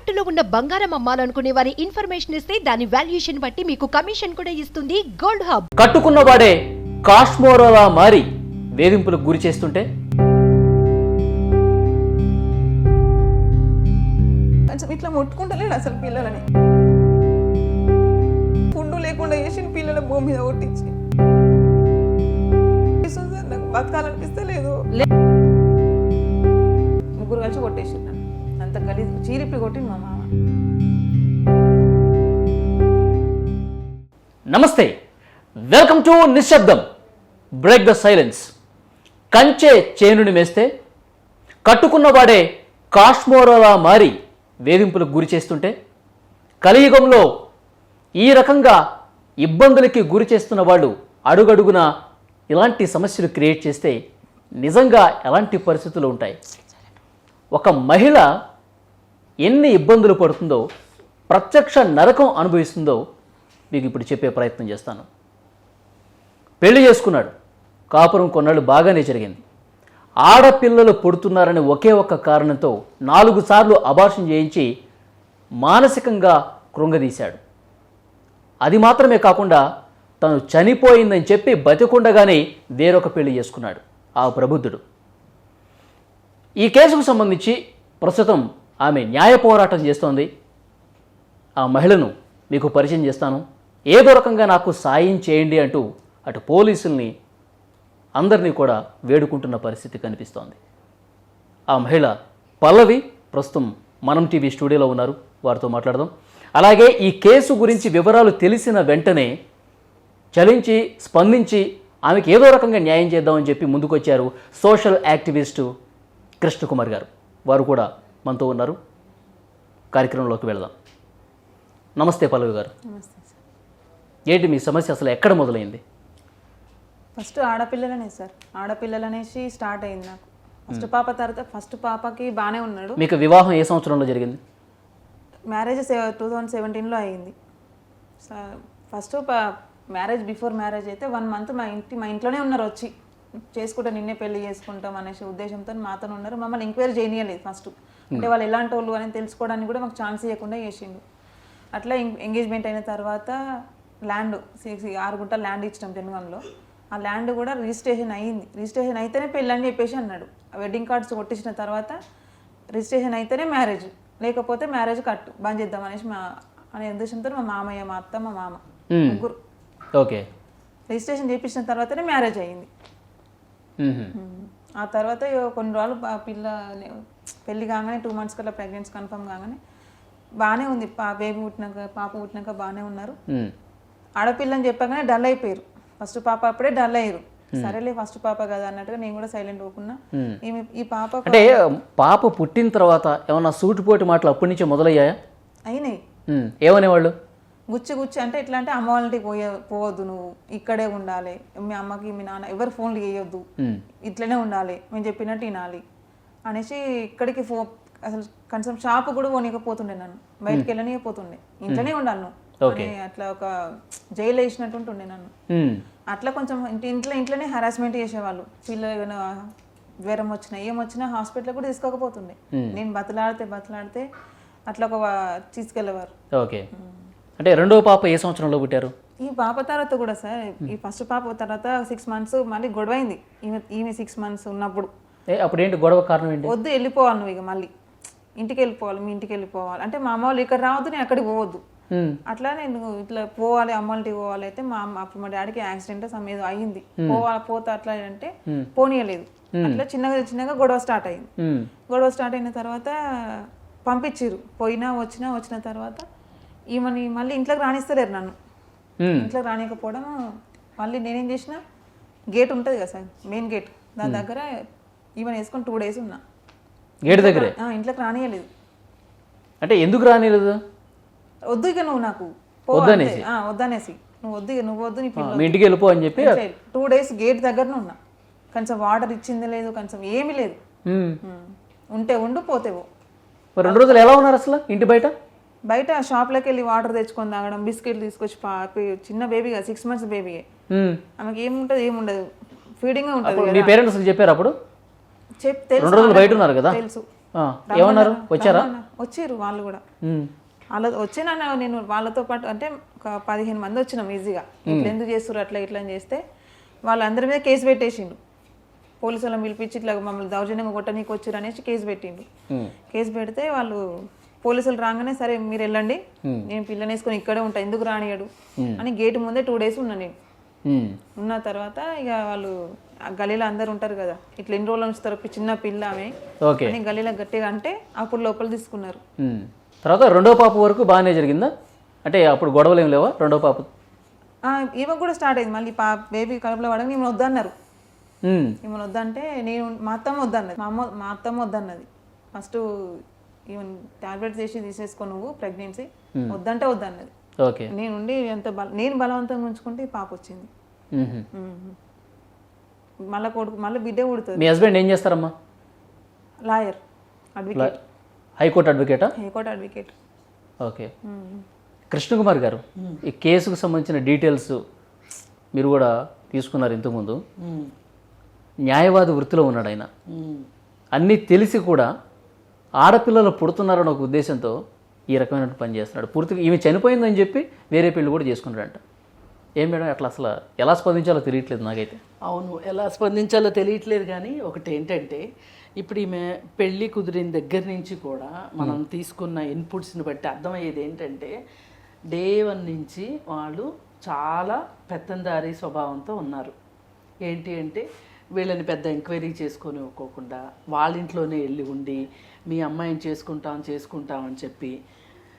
తాకట్టులో ఉన్న బంగారం అమ్మాలనుకునే వారి ఇన్ఫర్మేషన్ ఇస్తే దాని వాల్యుయేషన్ బట్టి మీకు కమిషన్ కూడా ఇస్తుంది గోల్డ్ హబ్. కట్టుకున్నవాడే కాశ్మోరాలా మారి వేధింపులకు గురి చేస్తుంటే ఇట్లా ముట్టుకుంటలేడు అసలు పిల్లలని. ఫుడ్ లేకుండా చేసిన పిల్లల భూమి మీద కొట్టించి నాకు బతకాలనిపిస్తే లేదు. ముగ్గురు కలిసి కొట్టేసిండు. అంత గలీజ్ చీరిపి కొట్టింది మా మామ. నమస్తే, వెల్కమ్ టు నిశ్శబ్దం. Break the silence. కంచె చేనుని మేస్తే కట్టుకున్నవాడే కాశ్మోరాలా మారి వేధింపులకు గురి చేస్తుంటే కలియుగంలో ఈ రకంగా ఇబ్బందులకి గురి చేస్తున్న వాళ్ళు అడుగడుగున ఇలాంటి సమస్యలు క్రియేట్ చేస్తే నిజంగా ఎలాంటి పరిస్థితులు ఉంటాయి? ఒక మహిళ ఎన్ని ఇబ్బందులు పడుతుందో, ప్రత్యక్ష నరకం అనుభవిస్తుందో మీకు ఇప్పుడు చెప్పే ప్రయత్నం చేస్తాను. పెళ్లి చేసుకున్నాడు, కాపురం కొన్నాళ్ళు బాగానే జరిగింది. ఆడపిల్లలు పుడుతున్నారని ఒకే ఒక్క కారణంతో 4 సార్లు అబార్షన్ చేయించి మానసికంగా కృంగదీశాడు. అది మాత్రమే కాకుండా తను చనిపోయిందని చెప్పి బతికుండగానే వేరొక పెళ్లి చేసుకున్నాడు ఆ ప్రబుద్ధుడు. ఈ కేసుకు సంబంధించి ప్రస్తుతం ఆమె న్యాయ పోరాటం చేస్తోంది. ఆ మహిళను మీకు పరిచయం చేస్తాను. ఏదో రకంగా నాకు సాయం చేయండి అంటూ అటు పోలీసుల్ని అందరినీ కూడా వేడుకుంటున్న పరిస్థితి కనిపిస్తోంది. ఆ మహిళ పల్లవి ప్రస్తుతం మనం టీవీ స్టూడియోలో ఉన్నారు, వారితో మాట్లాడదాం. అలాగే ఈ కేసు గురించి వివరాలు తెలిసిన వెంటనే చలించి స్పందించి ఆమెకి ఏదో రకంగా న్యాయం చేద్దామని చెప్పి ముందుకొచ్చారు సోషల్ యాక్టివిస్టు కృష్ణకుమార్ గారు. వారు కూడా మనతో ఉన్నారు. కార్యక్రమంలోకి వెళదాం. నమస్తే పల్లవి గారు. ఏంటి మీ సమస్య, అసలు ఎక్కడ మొదలైంది? ఫస్ట్ ఆడపిల్లలనే సార్, ఆడపిల్లలనేసి స్టార్ట్ అయింది నాకు. ఫస్ట్ పాప తర్వాత ఫస్ట్ పాపకి బాగానే ఉన్నాడు. మీకు వివాహం ఏ సంవత్సరంలో జరిగింది? మ్యారేజ్ 2017లో అయింది. ఫస్ట్ మ్యారేజ్ బిఫోర్ మ్యారేజ్ అయితే 1 మంత్ మా ఇంట్లోనే ఉన్నారు. వచ్చి చేసుకుంటే నిన్నే పెళ్లి చేసుకుంటాం అనేసి ఉద్దేశంతో మాతో ఉన్నారు. మమ్మల్ని ఎంక్వైరీ చేయనీయలేదు ఫస్ట్. అంటే వాళ్ళు ఎలాంటి వాళ్ళు అని తెలుసుకోవడానికి కూడా మాకు ఛాన్స్ ఇవ్వకుండా చేసిండు. అట్లా ఎంగేజ్మెంట్ అయిన తర్వాత ల్యాండ్ 6 గుంటల ల్యాండ్ ఇచ్చినాం జనగాంలో. ఆ ల్యాండ్ కూడా రిజిస్ట్రేషన్ అయ్యింది. రిజిస్ట్రేషన్ అయితేనే పెళ్ళి అని చెప్పేసి అన్నాడు. వెడ్డింగ్ కార్డ్స్ కొట్టించిన తర్వాత రిజిస్ట్రేషన్ అయితేనే మ్యారేజ్, లేకపోతే మ్యారేజ్ కట్టు బంద్ చేద్దాం అనేసి అనే ఉద్దేశంతో మా మామయ్య, మా అత్త, మా మామ ముగ్గురు ఓకే రిజిస్ట్రేషన్ చేయించిన తర్వాతనే మ్యారేజ్ అయ్యింది. ఆ తర్వాత కొన్ని రోజులు పిల్ల పెళ్ళి కాగానే 2 months కల్లా ప్రెగ్నెన్సీ కన్ఫర్మ్ కాగానే బాగానే ఉంది. పాప పుట్టినాక బాగానే ఉన్నారు. ఆడపిల్లని చెప్పగానే డల్ అయిపోయారు. ఫస్ట్ పాప అప్పుడే డల్ అయ్యారు. సరేలే ఫస్ట్ పాప కదా అన్నట్టుగా నేను కూడా సైలెంట్ పోకున్నా. ఈ పాప అంటే పాప పుట్టిన తర్వాత ఏమన్నా సూటిపోటి మాటలు అప్పటి నుంచే మొదలయ్యాయా? అయినాయి. ఏమనేవాళ్ళు? గుచ్చి అంటే ఎట్లా అంటే అమ్మ వాళ్ళ ఇంటికి పోవద్దు, నువ్వు ఇక్కడే ఉండాలి, మీ అమ్మకి మీ నాన్న ఎవరు ఫోన్లు చేయొద్దు, ఇట్లనే ఉండాలి, మేము చెప్పినట్టు వినాలి అనేసి ఇక్కడికి అసలు కనీసం షాప్ కూడా పోనీకపోతుండే, నన్ను బయటకు వెళ్ళనికపోతుండే, ఇంట్లోనే ఉండాలి నువ్వు అట్లా ఒక జైలు వేసినట్టు ఉంటుండే నన్ను. అట్లా కొంచెం ఇంట్లోనే హరాస్మెంట్ చేసేవాళ్ళు. పిల్లలు ఏమైనా జ్వరం వచ్చినా ఏమొచ్చినా హాస్పిటల్ కూడా తీసుకోకపోతుండే. నేను బతలాడితే అట్లా ఒక తీసుకెళ్ళేవారు. ఓకే. అంటే రెండో పాప ఏ సంవత్సరంలో పుట్టారు? ఈ పాప తర్వాత కూడా సార్, ఈ ఫస్ట్ పాప తర్వాత 6 months మళ్ళీ గొడవ అయింది. ఈమె 6 months ఉన్నప్పుడు. అప్పుడు ఏంటి గొడవ కారణం ఏంటి? వద్దు వెళ్ళిపోవాలి నువ్వు, ఇక మళ్ళీ ఇంటికి వెళ్ళిపోవాలి, మీ ఇంటికి వెళ్ళిపోవాలి అంటే మా అమ్మ వాళ్ళు ఇక్కడ రావద్దు, నేను అక్కడికి పోవద్దు. అట్లా నేను ఇట్లా పోవాలి, అమ్మ వాళ్ళకి పోవాలి. అయితే అప్పుడు మా డాడీకి యాక్సిడెంట్ ఏదో అయ్యింది. పోతా అట్లా అంటే పోనీయలేదు. అట్లా చిన్నగా గొడవ స్టార్ట్ అయింది. గొడవ స్టార్ట్ అయిన తర్వాత పంపించారు. వచ్చిన తర్వాత ఈమెని మళ్ళీ ఇంట్లోకి రానిస్తలేరు నన్ను. ఇంట్లోకి రానియకపోవడం మళ్ళీ నేనేం చేసిన, గేట్ ఉంటుంది కదా సార్, మెయిన్ గేట్, దాని దగ్గర ఈమెను వేసుకొని 2 days ఉన్నా. గేట్ దగ్గర ఇంట్లోకి రానియలేదు. అంటే ఎందుకు రానియలేదు? వద్దు ఇక నువ్వు నాకు వద్దనేసి నువ్వు వద్దు నీ మీ ఇంటికి వెళ్ళిపో అని చెప్పి 2 days గేట్ దగ్గరనే ఉన్నా. కొంచెం వాటర్ ఇచ్చింది లేదు, కొంచెం ఏమీ లేదు. ఉంటే ఉండు, పోతేవో. 2 రోజులు ఎలా ఉన్నారు అసలు ఇంటి బయట షాప్లోకి వెళ్ళి వాటర్ తెచ్చుకొని తాగడం, బిస్కెట్లు తీసుకొచ్చి, చిన్న బేబీగా 6 months బేబీ, ఆమెకి ఏముండదు, ఫీడింగ్ ఉంటుంది. మీ పేరెంట్స్ చెప్పారు అప్పుడు? తెలుసు, 2 రోజులు బయట ఉన్నారు కదా, తెలుసు. ఏమన్నారు? వచ్చారా? వచ్చిర్రు వాళ్ళు కూడా. ఉమ్, వాళ్ళ వచ్చినా నేను వాళ్ళతో పాటు అంటే ఒక 15 మంది వచ్చినాం ఈజీగా. ఇట్లా ఎందుకు చేస్తారు అట్లా ఇట్లా అని చేస్తే వాళ్ళందరి మీద కేసు పెట్టేసిండు. పోలీసు వాళ్ళని పిలిపించి ఇట్లా మమ్మల్ని దౌర్జన్యంగా కొట్టనీకి వచ్చారు అనేసి కేసు పెట్టిండు. కేసు పెడితే వాళ్ళు పోలీసులు రాగానే సరే మీరు వెళ్ళండి, నేను పిల్లని వేసుకొని ఇక్కడే ఉంటా, ఎందుకు రానియడు అని గేట్ ముందే 2 days ఉన్నా నేను. ఉన్న తర్వాత ఇక వాళ్ళు ఆ గలీలో అందరు ఉంటారు కదా, ఇట్లా ఎన్ని రోజులు ఉంచుతారు చిన్న పిల్ల ఆమె అని గలీలో గట్టిగా అంటే అప్పుడు లోపల తీసుకున్నారు. తర్వాత రెండో పాప వరకు బాగానే జరిగిందా? అంటే అప్పుడు గొడవలు ఏం లేవా రెండో పాప? ఈమె కూడా స్టార్ట్ అయింది మళ్ళీ బేబీ కడుపులో పడగా ఈమెను వద్దన్నారు. ఈమెను వద్దంటే నేను మా అత్తమ్మ వద్దన్నది, మా అత్తమ్మ వద్దన్నది. ఫస్ట్ ఈవెన్ టాబ్లెట్స్ వేసి తీసేసుకో నువ్వు ప్రెగ్నెన్సీ వద్దంటే వద్దన్నది. నేనుండి నేను బలవంతంగా ఉంచుకుంటే ఈ పాప వచ్చింది. మళ్ళీ కొడుకు మళ్ళీ బిడ్డే పుడుతుంది. మీ హస్బెండ్ ఏం చేస్తారమ్మా? Lawyer, advocate. హైకోర్టు అడ్వకేటా? High court advocate. ఓకే. కృష్ణకుమార్ గారు, ఈ కేసుకు సంబంధించిన డీటెయిల్స్ మీరు కూడా తీసుకున్నారు ఇంతకుముందు. న్యాయవాది వృత్తిలో ఉన్నాడు ఆయన. అన్నీ తెలిసి కూడా ఆడపిల్లలు పుడుతున్నారన్న ఒక ఉద్దేశంతో ఈ రకమైన పని చేస్తున్నాడు. పూర్తిగా ఈమె చనిపోయిందని చెప్పి వేరే పెళ్లి కూడా చేసుకున్నాడంట. ఏం మేడం అట్లా అసలు ఎలా స్పందించాలో తెలియట్లేదు నాకైతే. అవును, ఎలా స్పందించాలో తెలియట్లేదు. కానీ ఒకటి ఏంటంటే ఇప్పుడు ఈమె పెళ్ళి కుదిరిన దగ్గర నుంచి కూడా మనం తీసుకున్న ఇన్పుట్స్ని బట్టి అర్థమయ్యేది ఏంటంటే డే 1 నుంచి వాళ్ళు చాలా పెత్తందారీ స్వభావంతో ఉన్నారు. ఏంటి అంటే వీళ్ళని పెద్ద ఎంక్వైరీ చేసుకొని ఇవ్వకోకుండా వాళ్ళ ఇంట్లోనే వెళ్ళి ఉండి మీ అమ్మాయిని చేసుకుంటామని చెప్పి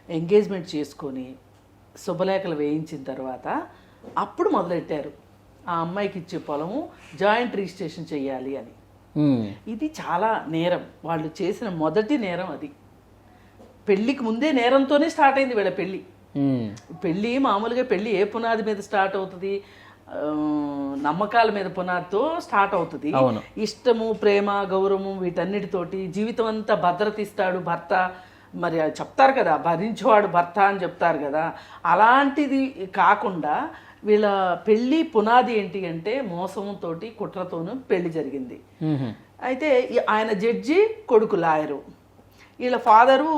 ఎంగేజ్మెంట్ చేసుకొని శుభలేఖలు వేయించిన తర్వాత అప్పుడు మొదలెట్టారు ఆ అమ్మాయికి ఇచ్చే పొలము జాయింట్ రిజిస్ట్రేషన్ చేయాలి అని. ఇది చాలా నేరం, వాళ్ళు చేసిన మొదటి నేరం అది. పెళ్ళికి ముందే నేరంతోనే స్టార్ట్ అయింది వీళ్ళ పెళ్ళి. మామూలుగా పెళ్ళి ఏ పునాది మీద స్టార్ట్ అవుతుంది? నమ్మకాల మీద పునాదితో స్టార్ట్ అవుతుంది. ఇష్టము, ప్రేమ, గౌరవము వీటన్నిటితోటి జీవితం అంతా భద్రత ఇస్తాడు భర్త. మరి అది చెప్తారు కదా, భరించేవాడు భర్త అని చెప్తారు కదా. అలాంటిది కాకుండా వీళ్ళ పెళ్ళి పునాది ఏంటి అంటే మోసంతో కుట్రతోనూ పెళ్లి జరిగింది. అయితే ఆయన జడ్జి, కొడుకు లాయరు. వీళ్ళ ఫాదరు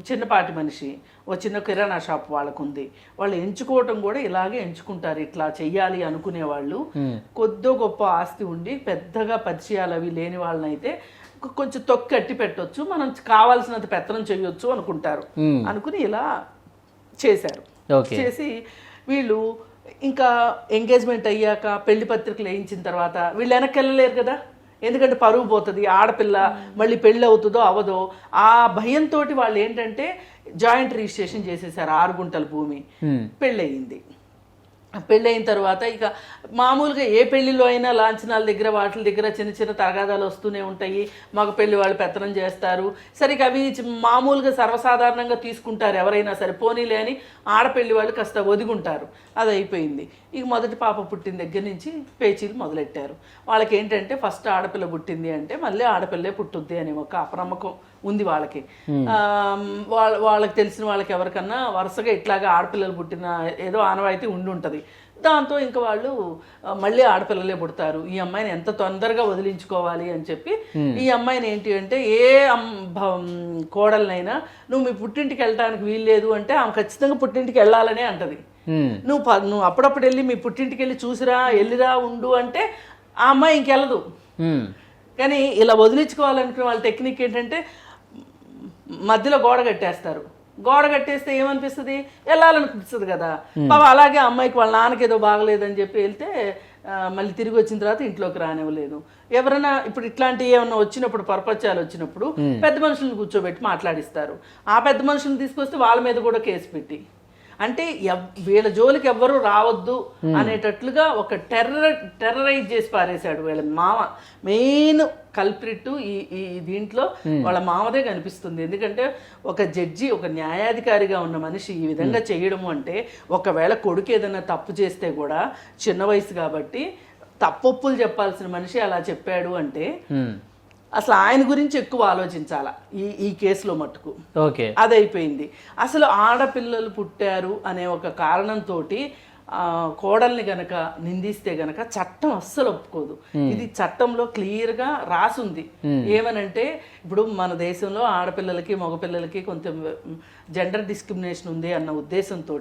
చిన్నపాటి మనిషి, ఓ చిన్న కిరాణా షాప్ వాళ్ళకు ఉంది. వాళ్ళు ఎంచుకోవటం కూడా ఇలాగే ఎంచుకుంటారు, ఇట్లా చెయ్యాలి అనుకునే వాళ్ళు. కొద్దో గొప్ప ఆస్తి ఉండి పెద్దగా పరిచయాలు అవి లేని వాళ్ళనైతే కొంచెం తొక్కి పెట్టొచ్చు, మనం కావాల్సినంత పెత్తనం చేయొచ్చు అనుకుంటారు. అనుకుని ఇలా చేశారు. చేసి వీళ్ళు ఇంకా ఎంగేజ్మెంట్ అయ్యాక పెళ్లి పత్రికలు వేయించిన తర్వాత వీళ్ళు వెనక్కి వెళ్ళలేరు కదా, ఎందుకంటే పరువు పోతుంది. ఆడపిల్ల మళ్ళీ పెళ్ళి అవుతుందో అవదో ఆ భయంతో వాళ్ళు ఏంటంటే జాయింట్ రిజిస్ట్రేషన్ చేసేసారు. 6 గుంటల భూమి. పెళ్ళయింది. పెళ్ళయిన తర్వాత ఇక మామూలుగా ఏ పెళ్లిలో అయినా లాంఛనాల దగ్గర వాటి దగ్గర చిన్న చిన్న తగాదాలు వస్తూనే ఉంటాయి. మగ పెళ్లి వాళ్ళు పెత్తనం చేస్తారు. సరిగ్గా అవి మామూలుగా సర్వసాధారణంగా తీసుకుంటారు ఎవరైనా సరే, పోనీలే అని ఆడపెళ్లి వాళ్ళు కాస్త ఒదిగుంటారు. అది అయిపోయింది. ఇక మొదటి పాప పుట్టిన దగ్గర నుంచి పేచీలు మొదలెట్టారు. వాళ్ళకి ఏంటంటే ఫస్ట్ ఆడపిల్ల పుట్టింది అంటే మళ్ళీ ఆడపిల్లే పుట్టుద్ది అనే ఒక అప్రమకం ఉంది వాళ్ళకి. వాళ్ళకి తెలిసిన వాళ్ళకి ఎవరికన్నా వరుసగా ఇట్లాగా ఆడపిల్లలు పుట్టిన ఏదో ఆనవాయితీ ఉండి ఉంటుంది. దాంతో ఇంకా వాళ్ళు మళ్ళీ ఆడపిల్లలే పుడతారు, ఈ అమ్మాయిని ఎంత తొందరగా వదిలించుకోవాలి అని చెప్పి ఈ అమ్మాయిని ఏంటి అంటే ఏ కోడలనైనా నువ్వు మీ పుట్టింటికి వెళ్ళడానికి వీల్లేదు అంటే ఆమె ఖచ్చితంగా పుట్టింటికి వెళ్ళాలనే అంటది. నువ్వు అప్పుడప్పుడు వెళ్ళి మీ పుట్టింటికి వెళ్ళి చూసిరా, వెళ్ళిరా, ఉండు అంటే ఆ అమ్మాయి ఇంకెళ్ళదు. కానీ ఇలా వదిలించుకోవాలనుకునే వాళ్ళ టెక్నిక్ ఏంటంటే మధ్యలో గోడ కట్టేస్తారు. గోడ కట్టేస్తే ఏమనిపిస్తుంది, వెళ్ళాలనిపిస్తుంది కదా. బాబా అలాగే అమ్మాయికి వాళ్ళ నాన్నకి ఏదో బాగలేదని చెప్పి వెళ్తే మళ్ళీ తిరిగి వచ్చిన తర్వాత ఇంట్లోకి రానివ్వలేదు. ఎవరైనా ఇప్పుడు ఇట్లాంటివి ఏమన్నా వచ్చినప్పుడు, పరపత్యాలు వచ్చినప్పుడు పెద్ద మనుషులను కూర్చోబెట్టి మాట్లాడిస్తారు. ఆ పెద్ద మనుషులను తీసుకొస్తే వాళ్ళ మీద కూడా కేసు పెట్టి, అంటే వీళ్ళ జోలికి ఎవ్వరూ రావద్దు అనేటట్లుగా ఒక టెర్రరైజ్ చేసి పారేశాడు వీళ్ళ మామ. మెయిన్ కల్ప్రిట్ ఈ దీంట్లో వాళ్ళ మామదే కనిపిస్తుంది. ఎందుకంటే ఒక జడ్జి, ఒక న్యాయాధికారిగా ఉన్న మనిషి ఈ విధంగా చేయడము అంటే, ఒకవేళ కొడుకు ఏదైనా తప్పు చేస్తే కూడా చిన్న వయసు కాబట్టి తప్పొప్పులు చెప్పాల్సిన మనిషి అలా చెప్పాడు అంటే అసలు ఆయన గురించి ఎక్కువ ఆలోచించాలా ఈ కేసులో మట్టుకు. అదైపోయింది. అసలు ఆడపిల్లలు పుట్టారు అనే ఒక కారణంతో కోడల్ని గనక నిందిస్తే గనక చట్టం అస్సలు ఒప్పుకోదు. ఇది చట్టంలో క్లియర్గా రాసుంది. ఏమనంటే ఇప్పుడు మన దేశంలో ఆడపిల్లలకి మగపిల్లలకి కొంచెం జెండర్ డిస్క్రిమినేషన్ ఉంది అన్న ఉద్దేశంతో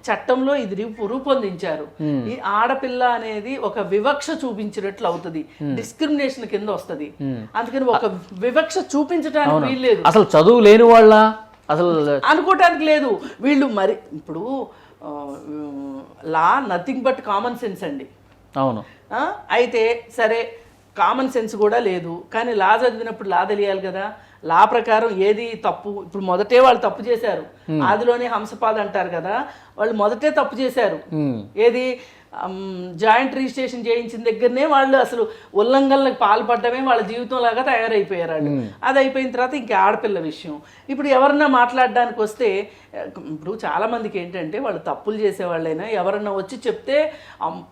చట్టంలో ఇది రూపొందించారు. ఈ ఆడపిల్ల అనేది ఒక వివక్ష చూపించినట్లు అవుతుంది, డిస్క్రిమినేషన్ కింద వస్తుంది. అందుకని ఒక వివక్ష చూపించడానికి వీల్లేదు. అసలు చదువు లేని వాళ్ళ అసలు అనుకోవటానికి లేదు. వీళ్ళు మరి ఇప్పుడు లా నథింగ్ బట్ కామన్ సెన్స్ అండి. అవును. అయితే సరే కామన్ సెన్స్ కూడా లేదు, కానీ లా చదివినప్పుడు లా తెలియాలి కదా. లా ప్రకారం ఏది తప్పు. ఇప్పుడు మొదటే వాళ్ళు తప్పు చేశారు, ఆదిలోనే హంసపాద అంటారు కదా, వాళ్ళు మొదటే తప్పు చేశారు. ఏది జాయింట్ రిజిస్ట్రేషన్ చేయించిన దగ్గరనే వాళ్ళు అసలు ఉల్లంఘనలకు పాల్పడమే వాళ్ళ జీవితం లాగా తయారైపోయారు వాళ్ళు. అది అయిపోయిన తర్వాత ఇంకా ఆడపిల్ల విషయం. ఇప్పుడు ఎవరన్నా మాట్లాడడానికి వస్తే, ఇప్పుడు చాలా మందికి ఏంటంటే వాళ్ళు తప్పులు చేసేవాళ్ళైనా ఎవరన్నా వచ్చి చెప్తే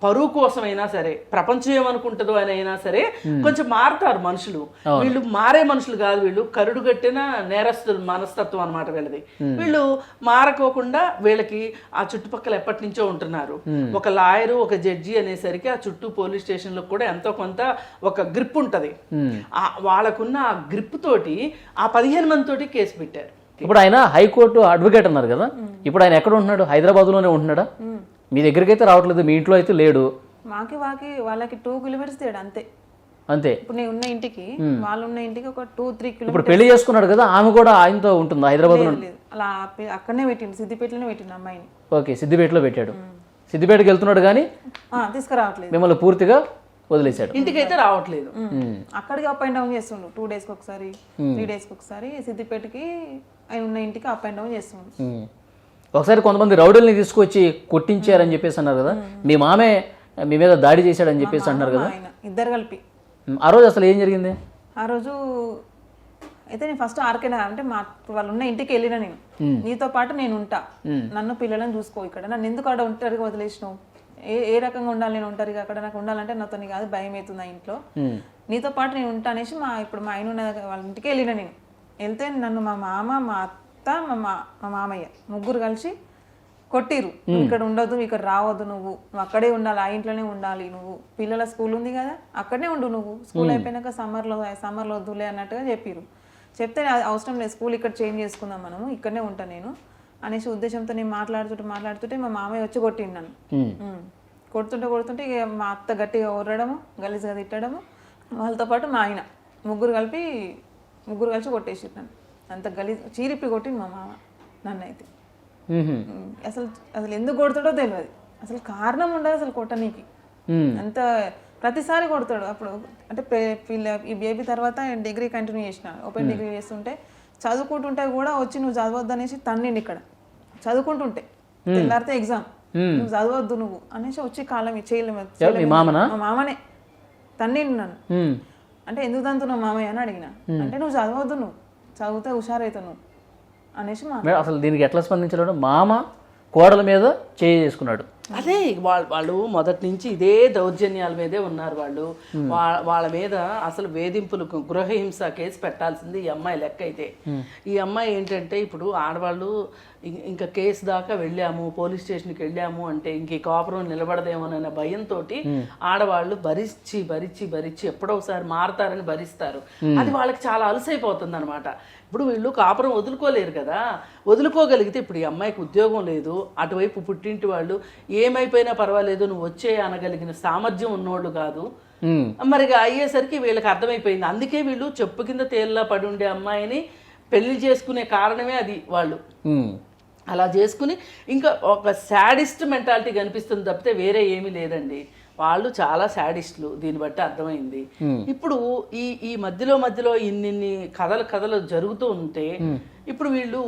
పరువు కోసమైనా సరే, ప్రపంచం ఏమనుకుంటుందో అని అయినా సరే కొంచెం మారుతారు మనుషులు. వీళ్ళు మారే మనుషులు కాదు, వీళ్ళు కరుడు కట్టిన నేరస్తుల మనస్తత్వం అనమాట వీళ్ళది. వీళ్ళు మారకోకుండా వీళ్ళకి ఆ చుట్టుపక్కల ఎప్పటి నుంచో ఉంటున్నారు. ఒక లాయర్, ఒక జడ్జి అనేసరికి ఆ చుట్టూ పోలీస్ స్టేషన్లకు కూడా ఎంతో కొంత ఒక గ్రిప్ ఉంటది. వాళ్ళకున్న ఆ గ్రిప్ తోటి ఆ 15 మంది తోటి కేసు పెట్టారు. ఇప్పుడు ఆయన హైకోర్టు అడ్వకేట్ అన్నారు కదా, ఇప్పుడు ఆయన ఎక్కడ ఉంటున్నాడు? హైదరాబాద్లోనే ఉంటున్నాడా? మీ దగ్గరికి అయితే రావట్లేదు, మీ ఇంట్లో అయితే లేడు. వాళ్ళకి 2 కిలోమీటర్స్ తేడా అంతే. అంతే. ఇప్పుడు నేను ఉన్న ఇంటికి వాళ్ళు ఉన్న ఇంటికి ఒక 2-3 కిలోమీటర్స్. ఇప్పుడు పెళ్లి చేసుకున్నాడు కదా, ఆమె కూడా ఆయనతో ఉంటుంది హైదరాబాద్ లో. అలా అక్కడనే పెట్టిండు, సిద్దిపేటలోనే పెట్టిండు అమ్మాయిని. ఓకే, సిద్దిపేటలో పెట్టాడు. సిద్దిపేటకి వెళ్తున్నాడు కానీ తీసుకురావట్లేదు, మిమ్మల్ని పూర్తిగా వదిలేశాడు. ఇంటికైతే రావట్లేదు. అక్కడికి అప్ అండ్ డౌన్ చేస్తుండు. 2 డేస్కి ఒకసారి, 3 డేస్కి ఒకసారి సిద్దిపేటకి ఆయన ఉన్న ఇంటికి అప్ అండ్ డౌన్ చేస్తుండు. ఒకసారి కొంతమంది రౌడీల్ని తీసుకొచ్చి కొట్టించారని చెప్పేసి అన్నారు కదా, మీ మామే మీ మీద దాడి చేశాడని చెప్పేసి అన్నారు కదా, ఇద్దరు కలిపి. ఆ రోజు అసలు ఏం జరిగింది? ఆ రోజు అయితే నేను ఫస్ట్ ఆర్కేనా అంటే వాళ్ళు ఉన్న ఇంటికి వెళ్ళినా, నేను నీతో పాటు నేను ఉంటా, నన్ను పిల్లలను చూసుకో, ఇక్కడ నన్ను ఎందుకు అక్కడ ఒంటరిగా వదిలేసినావు, ఏ రకంగా ఉండాలి నేను ఒంటరిగా, అక్కడ నాకు ఉండాలంటే నాతో కాదు, భయం అవుతుంది ఆ ఇంట్లో, నీతో పాటు నేను ఉంటా అనేసి ఇప్పుడు మా ఆయన ఉన్న వాళ్ళ ఇంటికి వెళ్ళినా. నేను వెళ్తే నన్ను మా మామ, మా అత్త, మా మామయ్య ముగ్గురు కలిసి కొట్టిరు. నువ్వు ఇక్కడ ఉండొద్దు, ఇక్కడ రావద్దు, నువ్వు అక్కడే ఉండాలి, ఆ ఇంట్లోనే ఉండాలి, నువ్వు పిల్లల స్కూల్ ఉంది కదా అక్కడనే ఉండు, నువ్వు స్కూల్ అయిపోయినాక సమ్మర్లో వద్దులే అన్నట్టుగా చెప్పిరు. చెప్తే అవసరం లేదు, స్కూల్ ఇక్కడ చేంజ్ చేసుకుందాం, మనము ఇక్కడనే ఉంటా నేను అనేసి ఉద్దేశంతో నేను మాట్లాడుతుంటే మా మామయ్య వచ్చి కొట్టిండు నన్ను. కొడుతుంటే ఇక మా అత్త గట్టిగా ఊరడము, గలీజ్గా తిట్టడము, వాళ్ళతో పాటు మా ఆయన ముగ్గురు కలిసి కొట్టేసి నన్ను. అంత గలీజ్ చీరిప్పి కొట్టింది మా మామ నన్ను. అయితే అసలు ఎందుకు కొడతాడో తెలియదు, అసలు కారణం ఉండదు అసలు కొట్టనీకి. అంత ప్రతిసారి కొడతాడు. అప్పుడు అంటే ఈ బేబీ తర్వాత డిగ్రీ కంటిన్యూ చేసిన, ఓపెన్ డిగ్రీ చేస్తుంటే చదువుకుంటుంటే కూడా వచ్చి నువ్వు చదవద్దు అనేసి తన్నిండి. ఇక్కడ చదువుకుంటుంటే తెల్లారితే ఎగ్జామ్, నువ్వు చదవద్దు నువ్వు అనేసి వచ్చి కాలం చేయలేము. మా మామనే తన్నిండి నన్ను. అంటే ఎందుకు తంతున్నావు మామయ్య అని అడిగిన. అంటే నువ్వు చదవద్దు, నువ్వు చదివితే హుషారైతావు నువ్వు అనేసి. అసలు దీనికి ఎట్లా స్పందించలేడు? మామ కోడల మీద చేసుకున్నాడు. అదే వాళ్ళు మొదటి నుంచి ఇదే దౌర్జన్యాల మీదే ఉన్నారు. వాళ్ళ మీద అసలు వేధింపులు, గృహహింస కేసు పెట్టాల్సింది ఈ అమ్మాయి లెక్క. అయితే ఈ అమ్మాయి ఏంటంటే ఇప్పుడు ఆడవాళ్ళు ఇంకా కేసు దాకా వెళ్ళాము, పోలీస్ స్టేషన్కి వెళ్ళాము అంటే ఇంక ఈ కాపురం నిలబడదేమోనన్న భయంతో ఆడవాళ్ళు భరించి ఎప్పుడో ఒకసారి మారతారని భరిస్తారు. అది వాళ్ళకి చాలా అలసైపోతుంది అనమాట. ఇప్పుడు వీళ్ళు కాపురం వదులుకోలేరు కదా, వదులుకోగలిగితే ఇప్పుడు ఈ అమ్మాయికి ఉద్యోగం లేదు, అటువైపు పుట్టింటి వాళ్ళు ఏమైపోయినా పర్వాలేదు నువ్వు వచ్చే అనగలిగిన సామర్థ్యం ఉన్నోళ్ళు కాదు. మరి అయ్యేసరికి వీళ్ళకి అర్థమైపోయింది. అందుకే వీళ్ళు చెప్పు కింద తేల్లా పడి ఉండే అమ్మాయిని పెళ్లి చేసుకునే కారణమే అది. వాళ్ళు అలా చేసుకుని ఇంకా ఒక శాడిస్ట్ మెంటాలిటీ కనిపిస్తుంది తప్పితే వేరే ఏమీ లేదండి. వాళ్ళు చాలా శాడిస్టులు, దీన్ని బట్టి అర్థమైంది. ఇప్పుడు ఈ మధ్యలో ఇన్ని కథలు జరుగుతూ ఉంటే ఇప్పుడు వీళ్ళు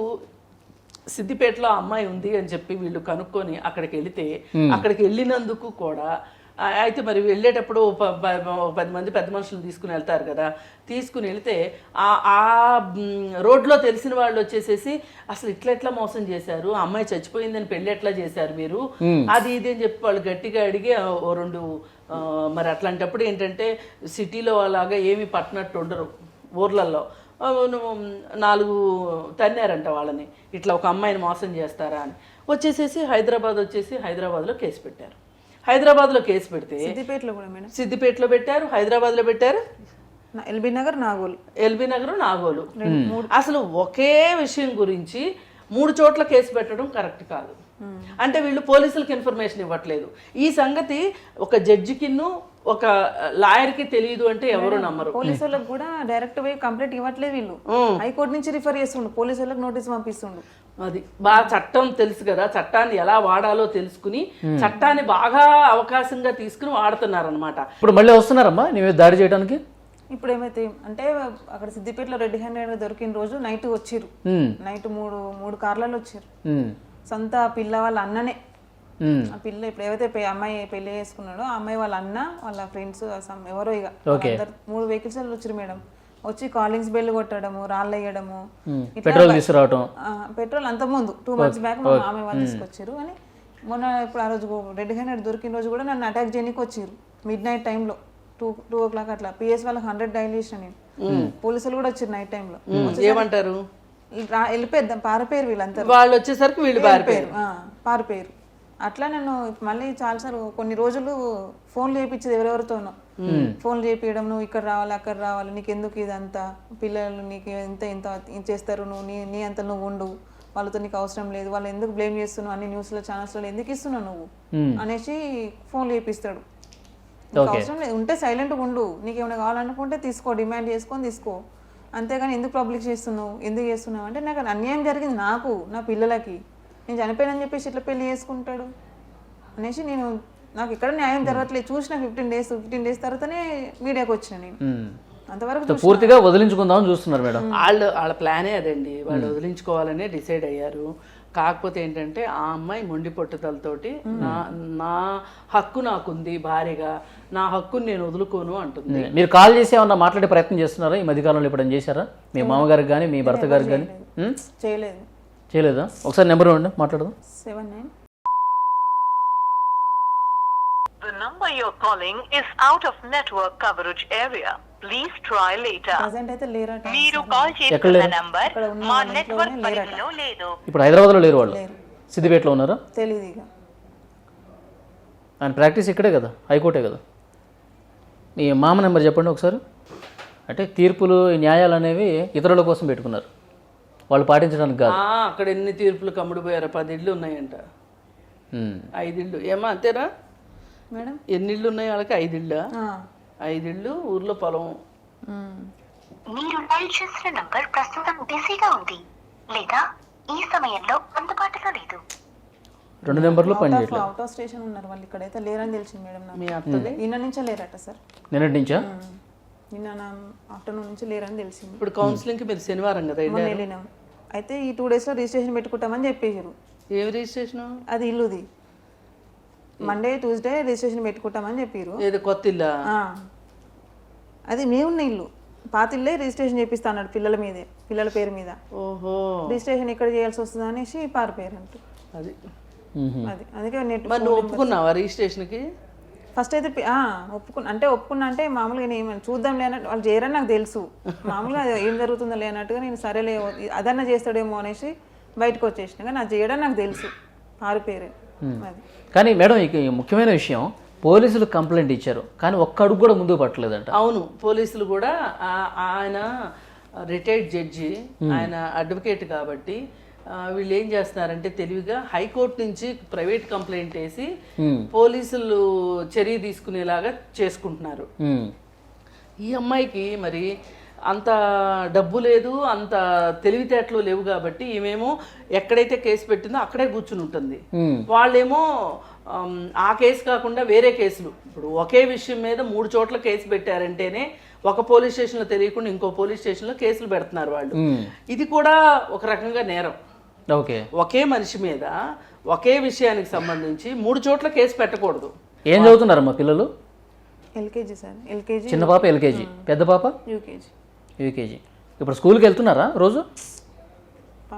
సిద్దిపేటలో అమ్మాయి ఉంది అని చెప్పి వీళ్ళు కనుక్కొని అక్కడికి వెళితే, అక్కడికి వెళ్ళినందుకు కూడా అయితే మరి వెళ్ళేటప్పుడు 10 మంది పెద్ద మనుషులు తీసుకుని వెళ్తారు కదా, తీసుకుని వెళితే ఆ రోడ్లో తెలిసిన వాళ్ళు వచ్చేసేసి అసలు ఇట్లా మోసం చేశారు, అమ్మాయి చచ్చిపోయిందని పెళ్ళి ఎట్లా చేశారు మీరు, అది ఇది అని చెప్పి వాళ్ళు గట్టిగా అడిగి 2 మరి అట్లాంటప్పుడు ఏంటంటే సిటీలో అలాగా ఏమి పట్టినట్టు ఉండరు, ఊర్లలో నువ్వు 4 తన్నారంట వాళ్ళని, ఇట్లా ఒక అమ్మాయిని మోసం చేస్తారా అని. వచ్చేసేసి హైదరాబాద్లో కేసు పెట్టారు. హైదరాబాద్లో కేసు పెడితే సిద్దిపేటలో కూడా మేడం, సిద్దిపేటలో పెట్టారు, హైదరాబాద్లో పెట్టారు, ఎల్బీ నగర్ నాగోలు. అసలు ఒకే విషయం గురించి 3 చోట్ల కేసు పెట్టడం కరెక్ట్ కాదు. అంటే వీళ్ళు పోలీసులకు ఇన్ఫర్మేషన్ ఇవ్వట్లేదు. ఈ సంగతి ఒక జడ్జికిను ఒక లాయర్కి తెలియదు అంటే ఎవరు నమ్మరు. పోలీసు వాళ్ళకి కూడా డైరెక్ట్ పోయి కంప్లైంట్ ఇవ్వట్లేదు వీళ్ళు, హైకోర్టు నుంచి రిఫర్ చేస్తుండు, పోలీసు వాళ్ళకి నోటీస్ పంపిస్తుండు. అది బాగా చట్టం తెలుసు కదా, చట్టాన్ని ఎలా వాడాలో తెలుసుకుని చట్టాన్ని బాగా అవకాశంగా తీసుకుని వాడుతున్నారు అనమాట. ఇప్పుడు మళ్ళీ వస్తున్నారమ్మా నీవే దాడి చేయడానికి? ఇప్పుడు ఏమైతే అంటే అక్కడ సిద్దిపేటలో రెడ్ హ్యాండెడ్ దొరికిన రోజు నైట్ వచ్చిర్రు, నైట్ మూడు కార్లలో వచ్చారు. సొంత పిల్ల వాళ్ళ అన్ననే, ఆ పిల్ల ఇప్పుడు ఏవైతే అమ్మాయి పెళ్లి చేసుకున్నాడో ఆ అమ్మాయి వాళ్ళ అన్న వాళ్ళ ఫ్రెండ్స్ ఎవరో ఇక 3 వెహికల్స్ వచ్చారు మేడం. వచ్చి కాలింగ్స్ బెల్ కొట్టడము, రాళ్ళు వేయడము, పెట్రోల్ అంత ముందు 2 months బ్యాక్ మా మామయ్య వాళ్ళు తీసుకొచ్చారు. అని మొన్న ఇప్పుడు ఆ రోజు రెడ్ హ్యాండెడ్ దొరికిన రోజు కూడా నన్ను అటాక్ చేయడానికి వచ్చారు మిడ్ నైట్ టైంలో 2 o'clock అట్లా. పిఎస్ వాళ్ళకి 100 డైల్ చేసిన నేను, పోలీసులు కూడా వచ్చారు నైట్ టైంలో. ఏమంటారు, వెళ్ళిపోద్దాం పారిపోయారు వీళ్ళంతా, వాళ్ళు వచ్చేసరికి వీళ్ళు పారిపోయారు. అట్లా నేను మళ్ళీ చాలాసార్లు కొన్ని రోజులు ఫోన్లు చేయించేది ఎవరెవరితోనో, ఫోన్లు చేయించడం, నువ్వు ఇక్కడ రావాలి అక్కడ రావాలి, నీకు ఎందుకు ఇదంతా, పిల్లలు నీకు ఇంత చేస్తారు, నువ్వు నీ అంత నువ్వు ఉండు, వాళ్ళతో నీకు అవసరం లేదు, వాళ్ళు ఎందుకు బ్లేమ్ చేస్తున్నావు, అన్ని న్యూస్లో ఛానల్స్లో ఎందుకు ఇస్తున్నావు నువ్వు అనేసి ఫోన్లు చేపిస్తాడు. నీకు అవసరం లేదు ఉంటే సైలెంట్గా ఉండు, నీకు ఏమైనా కావాలనుకుంటే తీసుకో, డిమాండ్ చేసుకొని తీసుకో, అంతేగాని ఎందుకు పబ్లిక్ చేస్తున్నావు, ఎందుకు చేస్తున్నావు అంటే నాకు అన్యాయం జరిగింది, నాకు నా పిల్లలకి, నేను చనిపోయానని చెప్పేసి ఇట్లా పెళ్లి చేసుకుంటాడు అనేసి నాకు ఇక్కడ న్యాయం జరగట్లేదు చూసిన 15 days తర్వాతనే మీడియాకి వచ్చిన నేను. అంతవరకు పూర్తిగా వదిలించుకుందామని చూస్తున్నారు మేడం. వాళ్ళ ప్లానే అదండి, వాళ్ళు వదిలించుకోవాలనే డిసైడ్ అయ్యారు. కాకపోతే ఏంటంటే ఆ అమ్మాయి మొండి పట్టుదలతోటి నా హక్కు నాకుంది భార్యగా, నా హక్కుని నేను వదులుకోను అంటుంది. మీరు కాల్ చేసి ఏమన్నా మాట్లాడే ప్రయత్నం చేస్తున్నారా ఈ మధ్యకాలంలో? ఎప్పుడైనా చేశారా మీ మామగారికి కానీ మీ భర్త గారికి కానీ? చేయలేదా? ఒకసారి నెంబర్ ఇవ్వండి, మాట్లాడదాం. 79. The number you're calling is out of network coverage area. Please try later. Present అయితే లేరట. మీరు కాల్ చేస్తున్న నంబర్ మా నెట్వర్క్ పరిధిలో లేదు. ఇప్పుడు హైదరాబాద్లో లేరు వాళ్ళు, సిద్దిపేటలో ఉన్నారా? తెలియదు ఇక. ఆయన ప్రాక్టీస్ ఇక్కడే కదా, హైకోర్టే కదా. మీ మామ నెంబర్ చెప్పండి ఒకసారి. అంటే తీర్పులు న్యాయాలు అనేవి ఇతరుల కోసం పెట్టుకున్నారు, వాళ్ళు పాటించడానికి కాదు. అక్కడ ఎన్ని తీర్పులు కమ్ముడిపోయారు, 10 ఇళ్ళు ఉన్నాయంట, 5 ఇళ్ళు ఏమా అంతేనా మేడం? ఎన్ని ఇళ్ళు ఉన్నాయి వాళ్ళకి? 5 ఇళ్ళ, 5 ఇళ్ళు, ఊర్లో పొలం. మీరు డయల్ చేసిన నంబర్ ప్రస్తుతం బిజీగా ఉంది లేదా ఈ సమయంలో అందుబాటులో లేదు. 2 నెంబర్లు పనిచేయట్లేదు. అవుట్ ఆఫ్ స్టేషన్ ఉన్నారు వాళ్ళు, ఇక్కడైతే లేరని తెలిసింది మేడం నాకు. మీ అత్తది నిన్న నుంచే లేరట సార్. నిన్నటి నుంచా? నిన్న ఆఫ్టర్నూన్ నుంచి లేరని తెలిసింది. ఇప్పుడు కౌన్సిలింగ్కి మీరు శనివారం కదా వెళ్ళినాం. అయితే ఈ 2 daysలో రిజిస్ట్రేషన్ పెట్టుకుంటామని చెప్పేసారు. ఏం రిజిస్ట్రేషన్? అది ఇల్లుది. మండే ట్యూస్డే రిజిస్ట్రేషన్ పెట్టుకుంటామని చెప్పారు. ఏదో కొత్త ఇల్లా? అది మేమున్న ఇల్లు, పాత ఇల్లే రిజిస్ట్రేషన్ చేపిస్తా అన్నాడు పిల్లల పేరు మీద. ఓహో, రిజిస్ట్రేషన్ ఇక్కడ చేయాల్సి వస్తుంది అనేసి పారిపోయారు అంటూ. అది అందుకే నెట్. మరి నువ్వు ఒప్పుకున్నావా రిజిస్ట్రేషన్కి? ఫస్ట్ అయితే ఒప్పుకున్నా అంటే మామూలుగా నేను చూద్దాంలే అన్నట్టు, వాళ్ళు చేయరని నాకు తెలుసు, మామూలుగా ఏం జరుగుతుందో లే అన్నట్టుగా నేను సరేలే అదన్నా చేస్తాడేమో అనేసి బయటకు వచ్చేసిన, కానీ అది చేయడం నాకు తెలుసు, పారిపోయారు. అది కానీ మేడం ఇక ముఖ్యమైన విషయం, పోలీసులు కంప్లైంట్ ఇచ్చారు కానీ ఒక్క అడుగు కూడా ముందుకు పట్టలేదంట. అవును, పోలీసులు కూడా ఆయన రిటైర్డ్ జడ్జి, ఆయన అడ్వకేట్ కాబట్టి వీళ్ళు ఏం చేస్తున్నారంటే తెలివిగా హైకోర్టు నుంచి ప్రైవేట్ కంప్లైంట్ వేసి పోలీసులు చర్య తీసుకునేలాగా చేసుకుంటున్నారు. ఈ అమ్మాయికి మరి అంత డబ్బు లేదు, అంత తెలివితేటలు లేవు కాబట్టి ఈమెమో ఎక్కడైతే కేసు పెట్టిందో అక్కడే కూర్చుని ఉంటుంది. వాళ్ళేమో ఆ కేసు కాకుండా వేరే కేసులు, ఇప్పుడు ఒకే విషయం మీద 3 చోట్ల కేసు పెట్టారంటేనే ఒక పోలీస్ స్టేషన్లో తెలియకుండా ఇంకో పోలీస్ స్టేషన్లో కేసులు పెడుతున్నారు వాళ్ళు. ఇది కూడా ఒక రకంగా నేరం. ఒకే మనిషి మీద ఒకే విషయానికి సంబంధించి 3 చోట్ల కేసు పెట్టకూడదు. ఏం చదువుతున్నారు మా పిల్లలు? LKG sir. ఎల్కేజీ. చిన్న పాప ఎల్కేజీ, పెద్ద పాప యూకేజీ. ఇప్పుడు స్కూల్కి వెళ్తున్నారా రోజు?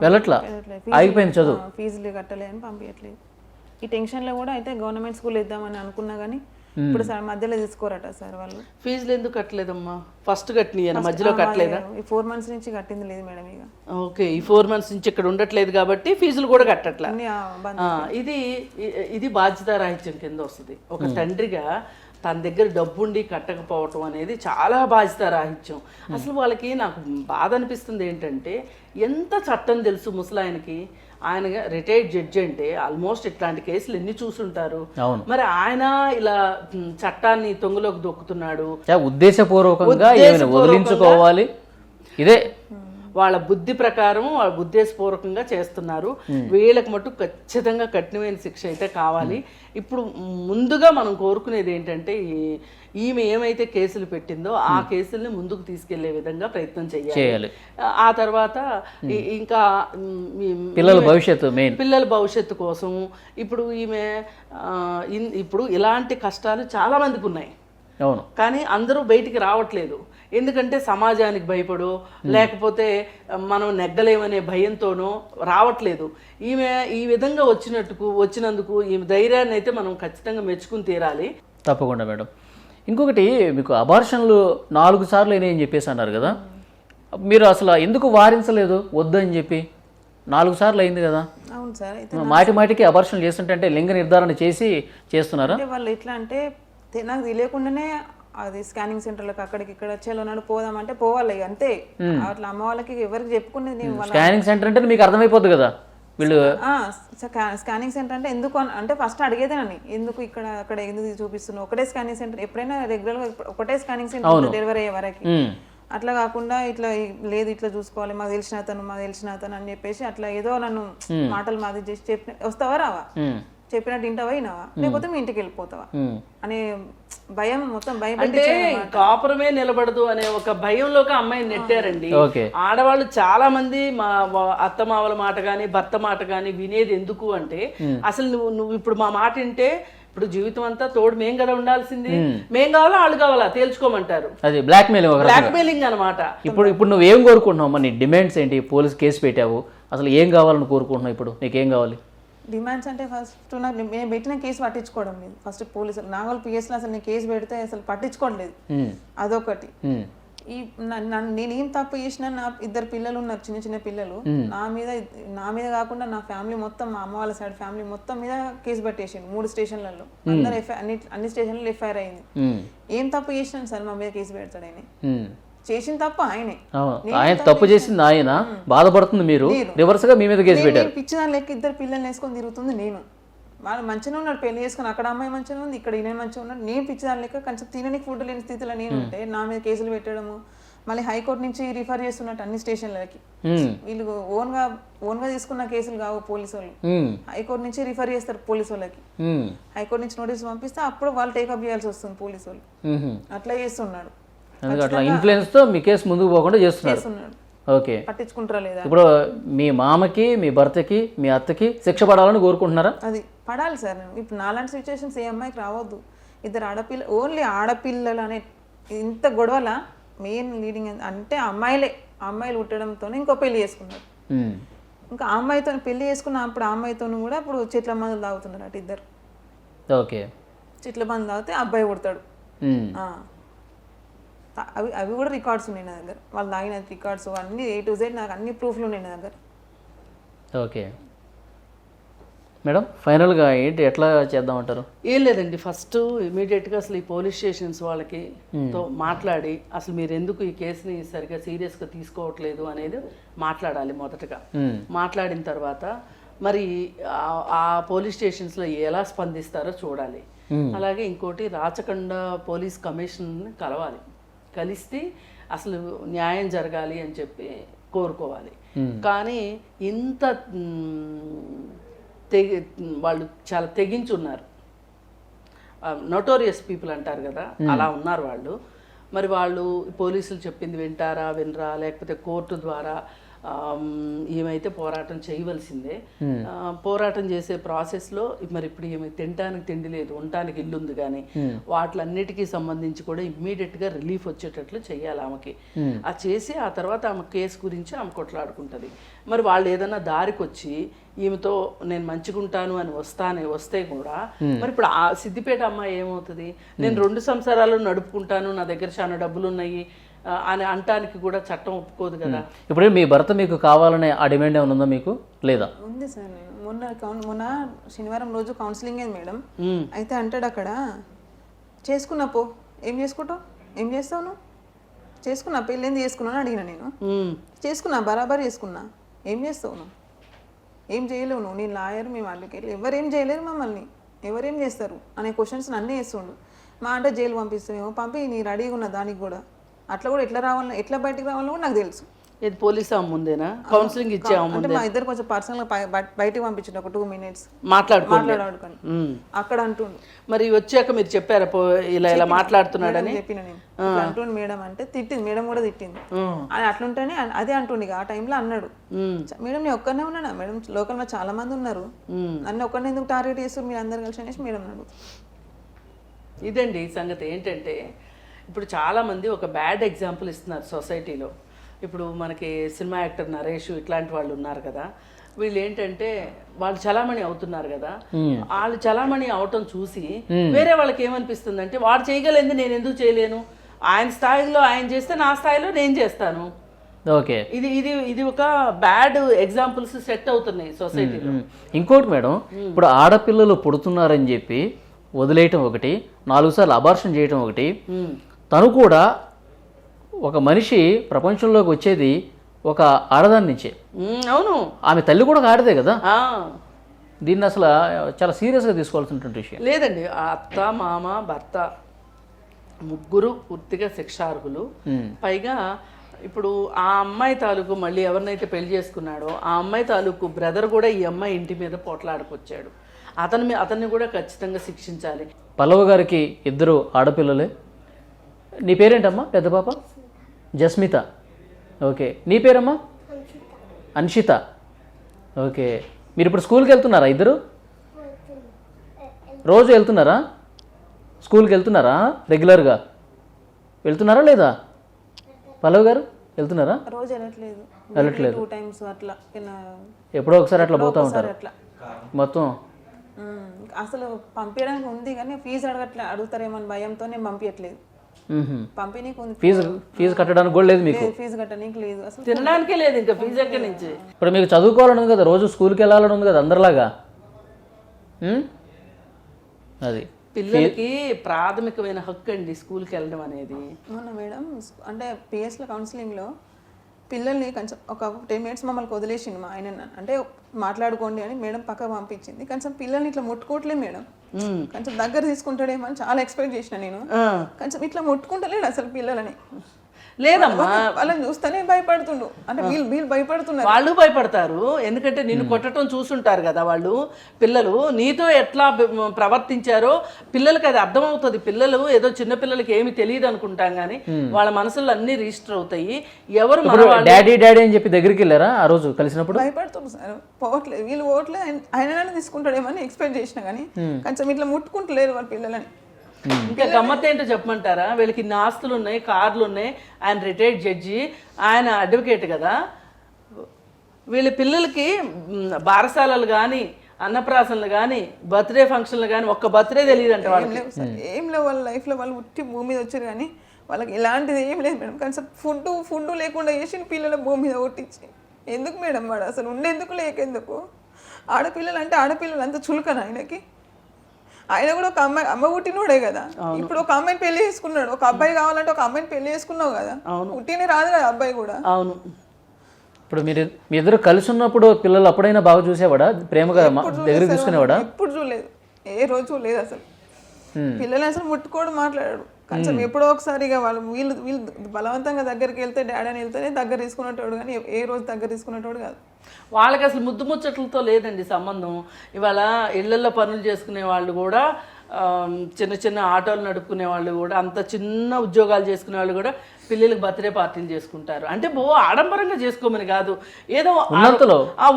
వెళ్ళట్లా, ఆగిపోయింది చదువు. ఫీజులు కట్టలేదని పంపించట్లేదు. ఈ టెన్షన్లో కూడా అయితే గవర్నమెంట్ స్కూల్ ఇద్దామని అనుకున్నా కానీ ఇప్పుడు సార్ మధ్యలో తీసుకోరట సార్ వాళ్ళు. ఫీజులు ఎందుకు కట్టలేదమ్మా? ఫస్ట్ కట్టిన మధ్యలో కట్టలేదా? ఈ 4 months నుంచి కట్టింది లేదు మేడం. ఇక ఓకే, ఈ 4 months నుంచి ఇక్కడ ఉండట్లేదు కాబట్టి ఫీజులు కూడా కట్టట్లా. అన్ని బంద్. ఇది బాధ్యతారాహిత్యం కింద వస్తుంది. ఒక తండ్రిగా తన దగ్గర డబ్బుండి కట్టకపోవటం అనేది చాలా బాధ్యతారాహిత్యం. అసలు వాళ్ళకి నాకు బాధ అనిపిస్తుంది ఏంటంటే, ఎంత చట్టం తెలుసు ముసలాయనకి. ఆయన రిటైర్డ్ జడ్జి అంటే ఆల్మోస్ట్ ఇట్లాంటి కేసులు ఎన్ని చూసుంటారు. మరి ఆయన ఇలా చట్టాన్ని తొంగలోకి దొక్కుతున్నాడు. ఉద్దేశపూర్వకంగా వదిలించుకోవాలి. ఇదే వాళ్ళ బుద్ధి ప్రకారం వాళ్ళ ఉద్దేశపూర్వకంగా చేస్తున్నారు. వీళ్ళకి మటు ఖచ్చితంగా కఠినమైన శిక్ష అయితే కావాలి. ఇప్పుడు ముందుగా మనం కోరుకునేది ఏంటంటే, ఈమె ఏమైతే కేసులు పెట్టిందో ఆ కేసుల్ని ముందుకు తీసుకెళ్లే విధంగా ప్రయత్నం చేయాలి. ఆ తర్వాత ఇంకా పిల్లల భవిష్యత్తు కోసం ఇప్పుడు ఇప్పుడు ఇలాంటి కష్టాలు చాలా మందికి ఉన్నాయి. అవును, కానీ అందరూ బయటికి రావట్లేదు. ఎందుకంటే సమాజానికి భయపడో లేకపోతే మనం నెగ్గలేమనే భయంతోనో రావట్లేదు. ఈమె ఈ విధంగా వచ్చినందుకు ఈమె ధైర్యాన్ని అయితే మనం ఖచ్చితంగా మెచ్చుకుని తీరాలి. తప్పకుండా మేడం. ఇంకొకటి, మీకు అబార్షన్లు 4 సార్లు అయినాయని చెప్పేసి అన్నారు కదా, మీరు అసలు ఎందుకు వారించలేదు వద్దని చెప్పి? 4 సార్లు అయింది కదా. అవును సార్. మాటికి అబార్షన్లు చేస్తుంటే లింగ నిర్ధారణ చేస్తున్నారా? వాళ్ళు ఎట్లా అంటే నాకు తెలియకుండానే అది స్కానింగ్ సెంటర్లకు అక్కడికి ఇక్కడ వచ్చేలోనాడు పోదామంటే పోవాలి అంతే. అట్లా అమ్మ వాళ్ళకి ఎవరికి చెప్పుకునేది నేను. స్కానింగ్ సెంటర్ అంటే మీకు అర్థమైపోద్ది కదా వీళ్ళు. స్కానింగ్ సెంటర్ అంటే ఎందుకు అంటే ఫస్ట్ అడిగేదేనని, ఎందుకు ఇక్కడ అక్కడ ఎందుకు చూపిస్తున్నావు? ఒకటే స్కానింగ్ సెంటర్, ఎప్పుడైనా రెగ్యులర్ గా ఒకటే స్కానింగ్ సెంటర్ డెలివరీ అయ్యే వరకు. అట్లా కాకుండా ఇట్లా లేదు ఇట్లా చూసుకోవాలి, మాకు తెలిసిన అతను అని చెప్పేసి అట్లా ఏదో నన్ను మాటలు మాది చేసి చెప్పిన, వస్తావా రావా, చెప్పినట్టు ఇంటవా అయినావా, లేకపోతే మీ ఇంటికి వెళ్ళిపోతావా అనే భయం, మొత్తం భయం. అంటే కాపురమే నిలబడదు అనే ఒక భయంలోకి అమ్మాయిని నెట్టారండి. ఆడవాళ్ళు చాలా మంది మా అత్తమావల మాట గాని భర్త మాట గాని వినేది ఎందుకు అంటే, అసలు నువ్వు ఇప్పుడు మా మాట వింటే ఇప్పుడు జీవితం అంతా తోడు మేం కదా ఉండాల్సింది, మేం కావాలా వాళ్ళు కావాలా తేల్చుకోమంటారు. అది బ్లాక్మెయిలింగ్ అనమాట. ఇప్పుడు నువ్వు ఏం కోరుకుంటున్నావు? నీ డిమాండ్స్ ఏంటి? పోలీస్ కేసు పెట్టావు, అసలు ఏం కావాలని కోరుకుంటున్నావు? ఇప్పుడు నీకేం కావాలి? డిమాండ్స్ అంటే ఫస్ట్ నాకు నేను పెట్టిన కేసు పట్టించుకోవడం లేదు. ఫస్ట్ పోలీసులు నాగోల్ పిఎస్లో అసలు నేను కేసు పెడితే అసలు పట్టించుకోవట్లేదు. అదొకటి. నేనేం తప్పు చేసినా, నా 2 పిల్లలు ఉన్నారు, చిన్న పిల్లలు. నా మీద కాకుండా నా ఫ్యామిలీ మొత్తం, మా అమ్మ వాళ్ళ సైడ్ ఫ్యామిలీ మొత్తం మీద కేసు పెట్టేసిండు 3 స్టేషన్లలో. అందరు అన్ని స్టేషన్లలో ఎఫ్ఐఆర్ అయింది. ఏం తప్పు చేసినాను సార్ మా మీద కేసు పెడతాడు ఆయన? చేసిన తప్పు ఆయనే. ఆయన తప్పు చేసింది ఆయన, బాధపడుతుంది మీరు, రివర్స్ గా మీ మీద కేసు పెట్టారు. పిచ్చిదాని లెక్క 2 పిల్లల్ని వేసుకొని తిరుగుతుంది నేను. వాళ్ళు మంచిగా ఉన్నాడు, పెళ్లి చేసుకుని అక్కడ అమ్మాయి మంచిగా ఉంది, ఇక్కడ ఈయన మంచిగా ఉన్నాడు. నేను పిచ్చిదాని లెక్క కొంచెం తినడానికి ఫుడ్ లేని స్థితిలో నేను ఉంటే నా మీద కేసులు పెట్టడము, మళ్ళీ హైకోర్టు నుంచి రిఫర్ చేస్తున్నట్టు అన్ని స్టేషన్లకి. వీళ్ళు ఓన్ గా తీసుకున్న కేసులు కావు పోలీసు వాళ్ళు, హైకోర్టు నుంచి రిఫర్ చేస్తారు పోలీసు వాళ్ళకి. హైకోర్టు నుంచి నోటీస్ పంపిస్తే అప్పుడు వాళ్ళు టేకప్ చేయాల్సి వస్తుంది పోలీసు వాళ్ళు. అట్లా చేస్తున్నాడు. అట్లా ఇన్ఫ్లుయెన్స్ తో మీ కేసు ముందుకు పోకుండా చేస్తున్నారు. ఓకే, పట్టించుకుంటారా లేదా? ఇప్పుడు మీ మామకి, మీ భర్తకి, మీ అత్తకి శిక్ష పడాలని కోరుకుంటున్నారా? అది పడాలి సార్. ఇప్పుడు నాలాంటి సిచ్యువేషన్స్ ఏ అమ్మాయికి రావద్దు. 2 ఆడపిల్ల, ఓన్లీ ఆడపిల్లలు అనే ఇంత గొడవల మెయిన్ లీడింగ్ అంటే అమ్మాయిలు పుట్టడంతో ఇంకో పెళ్లి చేసుకున్నారు. ఇంకా ఆ అమ్మాయితో పెళ్లి చేసుకున్న అప్పుడు ఆ అమ్మాయితో కూడా ఇప్పుడు చెట్ల మందులు తాగుతున్నారు అటు 2. ఓకే, చెట్ల మందు తాగితే అబ్బాయి పుడతాడు. అవి కూడా రికార్డ్స్ ఉన్నాయి నా దగ్గర, వాళ్ళు తాగిన రికార్డ్స్ అన్ని A to Z నాకు అన్ని ప్రూఫ్లు ఉన్నాయి నా దగ్గర. ఓకే మేడం, ఫైనల్గా ఏంటి, ఎట్లా చేద్దామంటారు? ఏం లేదండి, ఫస్ట్ ఇమీడియట్గా అసలు ఈ పోలీస్ స్టేషన్స్ వాళ్ళకి తో మాట్లాడి అసలు మీరు ఎందుకు ఈ కేసుని సరిగ్గా సీరియస్గా తీసుకోవట్లేదు అనేది మాట్లాడాలి మొదటగా. మాట్లాడిన తర్వాత మరి ఆ పోలీస్ స్టేషన్స్లో ఎలా స్పందిస్తారో చూడాలి. అలాగే ఇంకోటి, రాచకొండ పోలీస్ కమిషన్ కలవాలి. కలిస్తే అసలు న్యాయం జరగాలి అని చెప్పి కోరుకోవాలి. కానీ ఇంత వాళ్ళు చాలా తెగించున్నారు. నోటోరియస్ పీపుల్ అంటారు కదా, అలా ఉన్నారు వాళ్ళు. మరి వాళ్ళు పోలీసులు చెప్పింది వింటారా వినరా, లేకపోతే కోర్టు ద్వారా ఏమైతే పోరాటం చేయవలసిందే. పోరాటం చేసే ప్రాసెస్లో మరి ఇప్పుడు ఏమి తినడానికి తిండి లేదు, ఉండటానికి ఇల్లు ఉంది, కానీ వాటిలన్నిటికీ సంబంధించి కూడా ఇమ్మీడియట్గా రిలీఫ్ వచ్చేటట్లు చేయాలి ఆమెకి. అది చేసి ఆ తర్వాత ఆమె కేసు గురించి ఆమె కొట్లాడుకుంటుంది. మరి వాళ్ళు ఏదైనా దారికి వచ్చి ఈమెతో నేను మంచిగుంటాను అని వస్తే కూడా మరి ఇప్పుడు ఆ సిద్దిపేట అమ్మాయి ఏమవుతుంది, నేను 2 సంవత్సరాలు నడుపుకుంటాను, నా దగ్గర చాలా డబ్బులు ఉన్నాయి అని అంటానికి కూడా చట్టం ఒప్పుకోదు కదా. ఇప్పుడు మీ భర్త మీకు కావాలనే ఆ డిమాండ్ ఏమైనా ఉందా మీకు, లేదా? ఉంది సార్. నేను మొన్న శనివారం రోజు కౌన్సిలింగ్ అయింది మేడం. అయితే అంటాడు అక్కడ, చేసుకున్నా పో, ఏం చేసుకుంటావు, ఏం చేస్తావు నువ్వు, చేసుకున్నా, పెళ్ళేంది చేసుకున్నాను అడిగిన నేను. చేసుకున్నా, బరాబర్ చేసుకున్నా, ఏం చేస్తావు నువ్వు, ఏం చేయలేవు నువ్వు, నీ లాయర్, మేము అడ్వకేట్లు ఎవరేం చేయలేరు మమ్మల్ని, ఎవరేం చేస్తారు అనే క్వశ్చన్స్ అన్నీ వేస్తుండు. మా అంటే జైలు పంపిస్తామేమో, పంపి నీ రెడీగా ఉన్న దానికి కూడా అట్లా కూడా ఎట్లా రావాలని, ఎట్లా బయటకు రావాలని కూడా నాకు తెలుసు. ఇది పోలీస్ ముందేనా కౌన్సిలింగ్ ఇచ్చే అంటే మా ఇద్దరు కొంచెం పర్సనల్ బయటకు పంపించండి ఒక 2 minutes మాట్లాడుకోండి అక్కడ అంటుండు. మరి వచ్చాక మీరు చెప్పారా ఇలా మాట్లాడుతున్నాడని? చెప్పిన నేను ఇట్లా అంటుండు మేడం అంటే, తిట్టింది మేడం కూడా తిట్టింది. అని అట్లుంటేనే అదే అంటుండు. ఆ టైంలో అన్నాడు, మేడం నేను ఒక్కనే ఉన్నానా మేడం, లోకల్ లో చాలా మంది ఉన్నారు, నన్ను ఒక్కరిని ఎందుకు టార్గెట్ చేస్తారు మీరు అందరు కలిసి అనేసి మేడం అన్నాడు. ఇదండి సంగతి. ఏంటంటే ఇప్పుడు చాలామంది ఒక బ్యాడ్ ఎగ్జాంపుల్ ఇస్తున్నారు సొసైటీలో. ఇప్పుడు మనకి సినిమా యాక్టర్ నరేష్ ఇట్లాంటి వాళ్ళు ఉన్నారు కదా, వీళ్ళు ఏంటంటే వాళ్ళు చలామణి అవుతున్నారు కదా, వాళ్ళు చలామణి అవటం చూసి వేరే వాళ్ళకి ఏమనిపిస్తుంది అంటే, వాడు చేయగలిగింది నేను ఎందుకు చేయలేను, ఆయన స్థాయిలో ఆయన చేస్తే నా స్థాయిలో నేను చేస్తాను. ఓకే, ఇది ఇది ఇది ఒక బ్యాడ్ ఎగ్జాంపుల్స్ సెట్ అవుతున్నాయి సొసైటీలో. ఇంకోటి మేడం, ఇప్పుడు ఆడపిల్లలు పుడుతున్నారని చెప్పి వదిలేయటం ఒకటి, 4 సార్లు అబార్షన్ చేయటం ఒకటి. తను కూడా ఒక మనిషి ప్రపంచంలోకి వచ్చేది ఒక ఆడదాని నుంచే. అవును, ఆమె తల్లి కూడా ఒక ఆడదే కదా. దీన్ని అసలు చాలా సీరియస్గా తీసుకోవాల్సినటువంటి విషయం. లేదండి, అత్త మామ భర్త ముగ్గురు పూర్తిగా శిక్షార్హులు. పైగా ఇప్పుడు ఆ అమ్మాయి తాలూకు మళ్ళీ ఎవరినైతే పెళ్లి చేసుకున్నాడో ఆ అమ్మాయి తాలూకు బ్రదర్ కూడా ఈ అమ్మాయి ఇంటి మీద పోట్లాడుకొచ్చాడు. అతన్ని కూడా ఖచ్చితంగా శిక్షించాలి. పల్లవ గారికి 2 ఆడపిల్లలే. నీ పేరేంటమ్మా పెద్ద పాప? జస్మిత. ఓకే, నీ పేరమ్మా? అన్షిత. ఓకే, మీరు ఇప్పుడు స్కూల్కి వెళ్తున్నారా? 2 రోజు వెళ్తున్నారా? స్కూల్కి వెళ్తున్నారా? రెగ్యులర్గా వెళ్తున్నారా లేదా? పల్లవ గారు వెళ్తున్నారా? రోజు వెళ్ళట్లేదు, 2 times అట్లా, ఎప్పుడో ఒకసారి అట్లా పోతూ ఉంటారు మొత్తం. అసలు పంపించడానికి ఉంది కానీ ఫీజు అడుగుతారేమో అని భయంతో నేను పంపించట్లేదు. పంపిణీకి ఉంది, ఫీజు కట్టడానికి కూడా లేదు మీకు? ఫీజు కట్టడానికి లేదు, అసలు తినడానికే లేదు, ఇంకా ఫీజు ఎక్కడి నుంచి? ఇప్పుడు మీకు చదువుకోవాలని ఉంది కదా, రోజు స్కూల్కి వెళ్ళాలని ఉంది కదా అందరిలాగా. అది పిల్లలకి ప్రాథమికమైన హక్కు అండి స్కూల్కి వెళ్ళడం అనేది. అవునా మేడం, అంటే పిఎస్లో కౌన్సిలింగ్లో పిల్లల్ని కొంచెం ఒక 10 minutes మమ్మల్ని వదిలేసిండు మా ఆయన, అంటే మాట్లాడుకోండి అని మేడం పక్క పంపించింది. కొంచెం పిల్లల్ని ఇట్లా ముట్టుకోవట్లేదు మేడం, కొంచెం దగ్గర తీసుకుంటాడేమో అని చాలా ఎక్స్పెక్ట్ చేసిన నేను. కొంచెం ఇట్లా ముట్టుకుంటలేడు అసలు పిల్లలని. లేదమ్మా, వాళ్ళని చూస్తేనే భయపడుతుండు, అంటే వీళ్ళు భయపడుతున్నారు. వాళ్ళు భయపడతారు, ఎందుకంటే నిన్ను కొట్టడం చూసుంటారు కదా వాళ్ళు. పిల్లలు నీతో ఎట్లా ప్రవర్తించారో పిల్లలకి అది అర్థమవుతుంది. పిల్లలు ఏదో చిన్న పిల్లలకి ఏమి తెలియదు అనుకుంటాం కానీ వాళ్ళ మనసులో అన్ని రిజిస్టర్ అవుతాయి. ఎవరు డాడీ డాడీ అని చెప్పి దగ్గరికి వెళ్ళారా ఆ రోజు కలిసినప్పుడు? భయపడుతుంది సార్, పోవట్లేదు, వీళ్ళు పోవట్లేదు, ఆయన తీసుకుంటాడేమని ఎక్స్పెక్ట్ చేసిన కానీ కొంచెం ఇట్లా ముట్టుకుంటలేరు వాళ్ళ పిల్లలని. ఇంకా గమ్మత్ ఏంటో చెప్పమంటారా? వీళ్ళకి ఇన్ని ఆస్తులు ఉన్నాయి, కార్లు ఉన్నాయి, ఆయన రిటైర్డ్ జడ్జి, ఆయన అడ్వకేట్ కదా. వీళ్ళ పిల్లలకి బారసాలలు కానీ అన్నప్రాసనలు కానీ బర్త్డే ఫంక్షన్లు కానీ ఒక్క బర్త్డే తెలియదు అంటే వాళ్ళకి. ఏం లేవు వాళ్ళ లైఫ్లో, వాళ్ళు ఉట్టి భూమి మీద వచ్చారు కానీ వాళ్ళకి ఇలాంటిది ఏం లేదు మేడం. కానీ ఫుడ్ లేకుండా చేసిన పిల్లల భూమి మీద కొట్టించి ఎందుకు మేడం? వాడు అసలు ఉండేందుకు లేకెందుకు? ఆడపిల్లలు అంటే ఆడపిల్లలు అంత చులకన ఆయనకి. ఆయన కూడా ఒక అమ్మాయి, అమ్మ పుట్టినోడే కదా. ఇప్పుడు ఒక అమ్మాయిని పెళ్లి చేసుకున్నాడు, ఒక అబ్బాయి కావాలంటే ఒక అమ్మాయిని పెళ్లి చేసుకున్నావు కదా, పుట్టినే రాదు కదా అబ్బాయి కూడా. అవును, ఇప్పుడు మీ ఇద్దరు కలిసి ఉన్నప్పుడు పిల్లలు అప్పుడైనా బాగా చూసేవాడా, ప్రేమగా దగ్గర తీసుకునేవాడా? ఎప్పుడు చూడలేదు, ఏ రోజు చూడలేదు అసలు. పిల్లలు అసలు ముట్టుకోడు, మాట్లాడాడు. కొంచెం ఎప్పుడో ఒకసారి ఇక వీళ్ళు బలవంతంగా దగ్గరికి వెళ్తే డాడీ అని వెళ్తేనే దగ్గర తీసుకునేటోడు, కానీ ఏ రోజు దగ్గర తీసుకునేటోడు కాదు. వాళ్ళకి అసలు ముద్దు ముచ్చట్లతో లేదండి సంబంధం. ఇవాళ ఇళ్లలో పనులు చేసుకునే వాళ్ళు కూడా చిన్న చిన్న ఆటోలు నడుపుకునే వాళ్ళు కూడా, అంత చిన్న ఉద్యోగాలు చేసుకునే వాళ్ళు కూడా పిల్లలకు బర్త్డే పార్టీలు చేసుకుంటారు. అంటే ఆడంబరంగా చేసుకోమని కాదు, ఏదో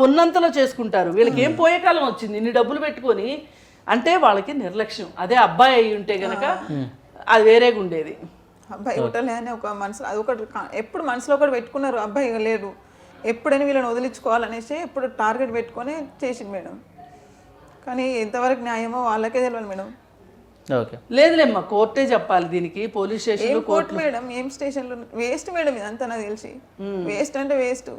ఉన్నంతలో చేసుకుంటారు. వీళ్ళకి ఏం పోయే కాలం వచ్చింది ఇన్ని డబ్బులు పెట్టుకొని, అంటే వాళ్ళకి నిర్లక్ష్యం. అదే అబ్బాయి అయి ఉంటే గనక అది వేరేగా ఉండేది. అబ్బాయి ఒకటలే అని ఒక మనసులో అది ఒకటి ఎప్పుడు మనసులో ఒకటి పెట్టుకున్నారు, అబ్బాయి లేడు ఎప్పుడైనా వీళ్ళని వదిలించుకోవాలనేసి ఎప్పుడు టార్గెట్ పెట్టుకొని చేసింది మేడం. కానీ ఎంతవరకు న్యాయమో వాళ్ళకే తెలియదు మేడం. లేదులేమ్మా, కోర్టే చెప్పాలి దీనికి. పోలీస్ స్టేషన్ కోర్టు మేడం, ఏం స్టేషన్లో వేస్ట్ మేడం ఇదంతా నాకు తెలిసి. వేస్ట్ అంటే వేస్ట్.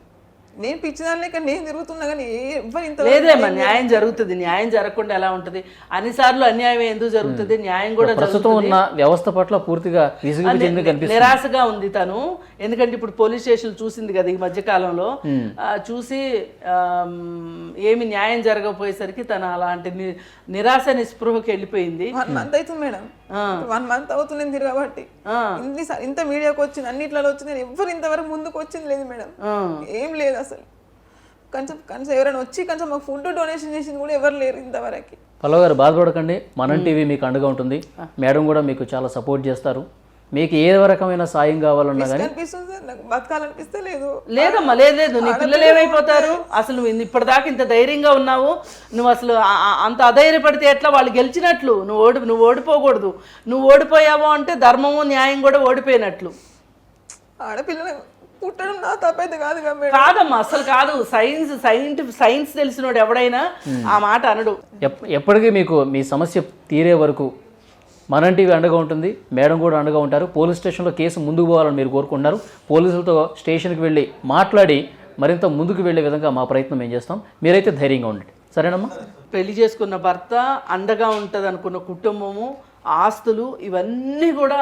నేను పిచ్చిదాని లేక నేను తిరుగుతున్నా కానీ ఎవరు ఇంత లేదేమ్మా, న్యాయం జరుగుతుంది. న్యాయం జరగకుండా ఎలా ఉంటుంది? అన్నిసార్లు అన్యాయం ఎందుకు జరుగుతుంది? న్యాయం కూడా ప్రస్తుతం ఉన్న వ్యవస్థ పట్ల పూర్తిగా నిరాశగా ఉంది తను. ఎందుకంటే ఇప్పుడు పోలీస్ స్టేషన్ చూసింది కదా ఈ మధ్య కాలంలో, చూసి ఏమి న్యాయం జరగకపోయేసరికి తను అలాంటి నిరాశ నిస్పృహకి వెళ్ళిపోయింది. 1 month అవుతుంది మేడం, 1 month అవుతుంది నేను తిరగబట్టి. ఇంత మీడియాకి వచ్చింది, అన్నిట్లలో వచ్చింది, ఎవరు ఇంతవరకు ముందుకు వచ్చింది లేదు మేడం. ఏం లేదు అసలు. కొంచెం ఎవరైనా వచ్చి కొంచెం మాకు ఫుడ్ డొనేషన్ చేసింది కూడా ఎవరు లేరు ఇంతవరకు. పల్లవి గారు బాధపడకండి, మనం టీవీ మీకు అండగా ఉంటుంది. మేడం కూడా మీకు చాలా సపోర్ట్ చేస్తారు. మీకు ఏ రకమైన సాయం కావాలన్నా కానీ బతకాలనిపిస్తే లేదమ్మా, లేదు. నీ పిల్లలు ఏమైపోతారు? అసలు నువ్వు ఇప్పటిదాకా ఇంత ధైర్యంగా ఉన్నావు, నువ్వు అసలు అంత అధైర్యపడితే ఎట్లా? వాళ్ళు గెలిచినట్లు నువ్వు ఓడిపోకూడదు. నువ్వు ఓడిపోయావో అంటే ధర్మము న్యాయం కూడా ఓడిపోయినట్లు. ఆడపిల్లలు పుట్టడం నా తప్పైతే కాదమ్మా, అసలు కాదు. సైన్స్ తెలిసినోడు ఎవడైనా ఆ మాట అనడు. ఎప్పటికీ మీకు మీ సమస్య తీరే వరకు మనం టీవీ అండగా ఉంటుంది, మేడం కూడా అండగా ఉంటారు. పోలీస్ స్టేషన్లో కేసు ముందుకు పోవాలని మీరు కోరుకుంటున్నారు. పోలీసులతో స్టేషన్కి వెళ్ళి మాట్లాడి మరింత ముందుకు వెళ్ళే విధంగా మా ప్రయత్నం మేము చేస్తాం. మీరైతే ధైర్యంగా ఉండండి, సరేనమ్మా? పెళ్లి చేసుకున్న భర్త, అండగా ఉంటుంది అనుకున్న కుటుంబము, ఆస్తులు ఇవన్నీ కూడా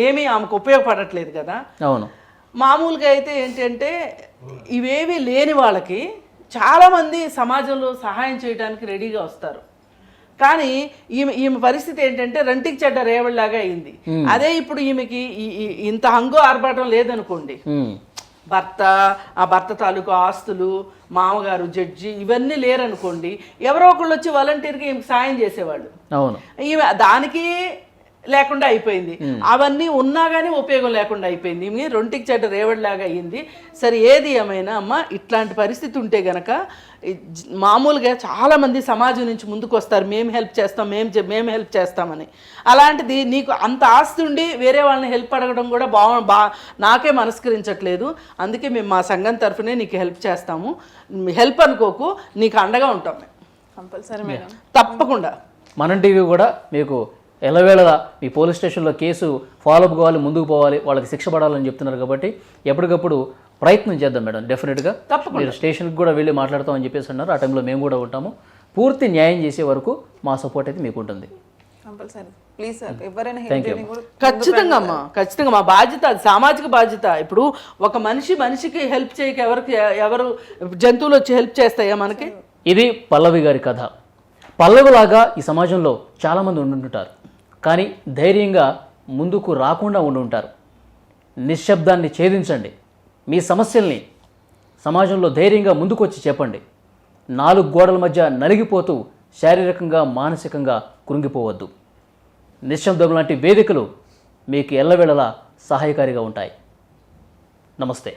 ఏమీ ఆమెకు ఉపయోగపడట్లేదు కదా. అవును. మామూలుగా అయితే ఏంటంటే ఇవేవి లేని వాళ్ళకి చాలామంది సమాజంలో సహాయం చేయడానికి రెడీగా వస్తారు. కానీ ఈమె పరిస్థితి ఏంటంటే రంటికి చెడ్డ రేవడిలాగా అయింది. అదే ఇప్పుడు ఈమెకి ఇంత హంగు ఆర్భాటం లేదనుకోండి, ఆ భర్త తాలూకు ఆస్తులు, మామగారు, జడ్జి ఇవన్నీ లేరనుకోండి, ఎవరో ఒకళ్ళు వచ్చి వాలంటీర్గా ఈమెకి సాయం చేసేవాళ్ళు. అవును. ఈమె దానికి లేకుండా అయిపోయింది. అవన్నీ ఉన్నా కానీ ఉపయోగం లేకుండా అయిపోయింది. ఈమె రొంటికి చెడ్డ రేవడిలాగా అయ్యింది. సరే, ఏది ఏమైనా అమ్మ, ఇట్లాంటి పరిస్థితి ఉంటే గనక మామూలుగా చాలామంది సమాజం నుంచి ముందుకు వస్తారు, మేము హెల్ప్ చేస్తాం, మేము హెల్ప్ చేస్తామని. అలాంటిది నీకు అంత ఆస్తి ఉండి వేరే వాళ్ళని హెల్ప్ అడగడం కూడా నాకే మనస్కరించట్లేదు. అందుకే మేము మా సంఘం తరఫునే నీకు హెల్ప్ చేస్తాము. హెల్ప్ అనుకోకు, నీకు అండగా ఉంటాం మేము. కంపల్సరీ మేడం, తప్పకుండా. మనం టీవీ కూడా మీకు ఎల్లవేళలా మీ పోలీస్ స్టేషన్లో కేసు ఫాలోఅప్ కావాలి, ముందుకు పోవాలి, వాళ్ళకి శిక్ష పడాలని చెప్తున్నారు కాబట్టి ఎప్పటికప్పుడు ప్రయత్నం చేద్దాం మేడం. డెఫినెట్గా మీరు స్టేషన్కి కూడా వెళ్ళి మాట్లాడతామని చెప్పేసి అన్నారు. ఆ టైంలో మేము కూడా ఉంటాము. పూర్తి న్యాయం చేసే వరకు మా సపోర్ట్ అయితే మీకు ఉంటుంది. ఖచ్చితంగా అమ్మా, ఖచ్చితంగా మా బాధ్యత, అది సామాజిక బాధ్యత. ఇప్పుడు ఒక మనిషికి హెల్ప్ చేయక ఎవరు జంతువులు వచ్చి హెల్ప్ చేస్తాయా మనకి? ఇది పల్లవి గారి కథ. పల్లవిలాగా ఈ సమాజంలో చాలామంది ఉండుంటారు, కానీ ధైర్యంగా ముందుకు రాకుండా ఉండుంటారు. నిశ్శబ్దాన్ని ఛేదించండి. మీ సమస్యల్ని సమాజంలో ధైర్యంగా ముందుకు వచ్చి చెప్పండి. 4 గోడల మధ్య నలిగిపోతూ శారీరకంగా, మానసికంగా కృంగిపోవద్దు. నిశ్శబ్దం లాంటి వేదికలు మీకు ఎల్లవేళలా సహాయకారిగా ఉంటాయి. నమస్తే.